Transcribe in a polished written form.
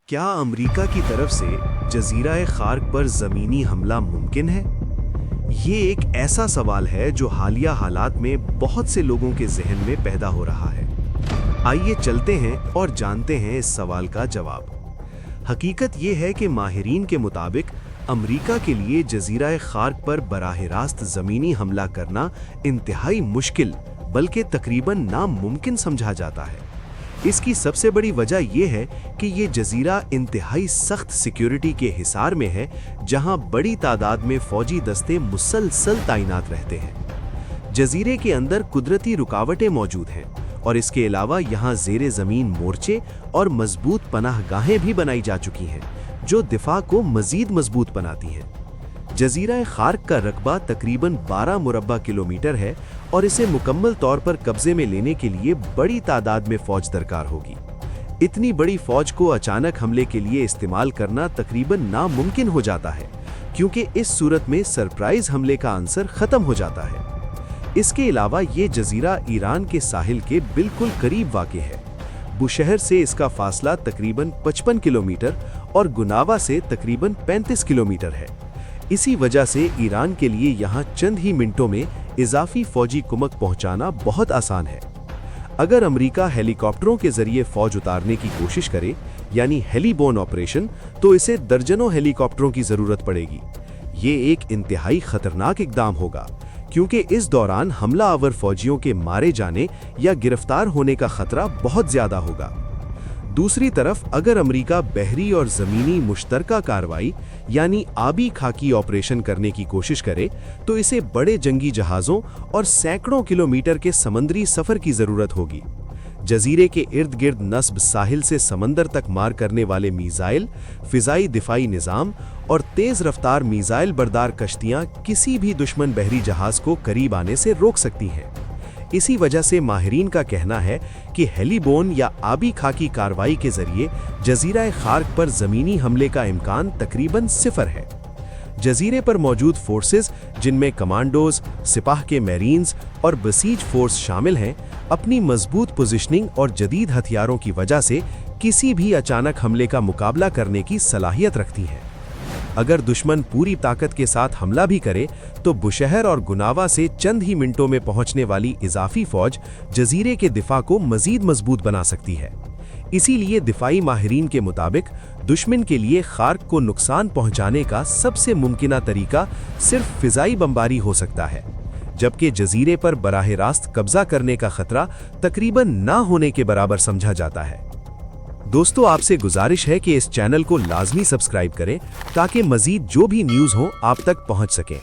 क्या अमेरिका की तरफ से जजीरा खार्क पर ज़मीनी हमला मुमकिन है? ये एक ऐसा सवाल है जो हालिया हालात में बहुत से लोगों के जहन में पैदा हो रहा है। आइए चलते हैं और जानते हैं इस सवाल का जवाब। हकीकत ये है कि माहिरीन के मुताबिक अमेरिका के लिए जजीरा खार्क पर बराह रास्त ज़मीनी हमला करना इंतहाई मुश्किल बल्कि तकरीबन नामुमकिन समझा जाता है। इसकी सबसे बड़ी वजह यह है कि ये जजीरा इंतहाई सख्त सिक्योरिटी के हिसार में है, जहां बड़ी तादाद में फौजी दस्ते मुसलसल तैनात रहते हैं। जजीरे के अंदर कुदरती रुकावटें मौजूद हैं और इसके अलावा यहां ज़ेरे ज़मीन मोर्चे और मजबूत पनाहगाहें भी बनाई जा चुकी हैं, जो दिफा को मज़ीद मजबूत बनाती हैं। जजीरा खार्क का रकबा तकरीबन 12 मुरब्बा किलोमीटर है और इसे मुकम्मल तौर पर कब्जे में लेने के लिए बड़ी तादाद में फौज दरकार होगी। इतनी बड़ी फौज को अचानक हमले के लिए इस्तेमाल करना तकरीबन नामुमकिन हो जाता है, क्योंकि इस सूरत में सरप्राइज हमले का आंसर खत्म हो जाता है। इसके अलावा ये जजीरा ईरान के साहिल के बिल्कुल करीब वाक़ है। बुशहर से इसका फासला तकरीबन 55 किलोमीटर और गुनावा से तकरीबन 35 किलोमीटर है। इसी वजह से ईरान के लिए यहाँ चंद ही मिनटों में इजाफी फौजी कुमक पहुँचाना बहुत आसान है। अगर अमेरिका हेलीकॉप्टरों के जरिए फौज उतारने की कोशिश करे, यानी हेलीबोर्न ऑपरेशन, तो इसे दर्जनों हेलीकॉप्टरों की जरूरत पड़ेगी। ये एक इंतहाई खतरनाक इकदाम होगा, क्योंकि इस दौरान हमला आवर फौजियों के मारे जाने या गिरफ्तार होने का खतरा बहुत ज्यादा होगा। दूसरी तरफ अगर अमेरिका बहरी और ज़मीनी मुश्तरका कार्रवाई यानी आबी खाकी ऑपरेशन करने की कोशिश करे, तो इसे बड़े जंगी जहाज़ों और सैकड़ों किलोमीटर के समंदरी सफ़र की ज़रूरत होगी। जजीरे के इर्द गिर्द नस्ब साहिल से समंदर तक मार करने वाले मीज़ाइल, फ़िज़ाई दिफाई निज़ाम और तेज़ रफ्तार मीज़ाइल बरदार कश्तियाँ किसी भी दुश्मन बहरी जहाज़ को करीब आने से रोक सकती हैं। इसी वजह से माहिरीन का कहना है कि हेलीबोर्न या आबी खाकी कार्रवाई के जरिए जजीरा खार्क पर ज़मीनी हमले का इम्कान तकरीबन सिफर है। जजीरे पर मौजूद फोर्सेस, जिनमें कमांडोज, सिपाह के मैरीन्स और बसीज फोर्स शामिल हैं, अपनी मजबूत पोजीशनिंग और जदीद हथियारों की वजह से किसी भी अचानक हमले का मुकाबला करने की सलाहियत रखती हैं। अगर दुश्मन पूरी ताकत के साथ हमला भी करे, तो बुशहर और गुनावा से चंद ही मिनटों में पहुंचने वाली इजाफी फौज जजीरे के दिफा को मजीद मजबूत बना सकती है। इसीलिए दिफाई माहिरीन के मुताबिक दुश्मन के लिए खार्क को नुकसान पहुंचाने का सबसे मुमकिना तरीका सिर्फ फिजाई बमबारी हो सकता है, जबकि जजीरे पर बराह रास्त कब्जा करने का खतरा तकरीबन ना होने के बराबर समझा जाता है। दोस्तों, आपसे गुजारिश है कि इस चैनल को लाजमी सब्सक्राइब करें ताकि मजीद जो भी न्यूज़ हो आप तक पहुंच सके।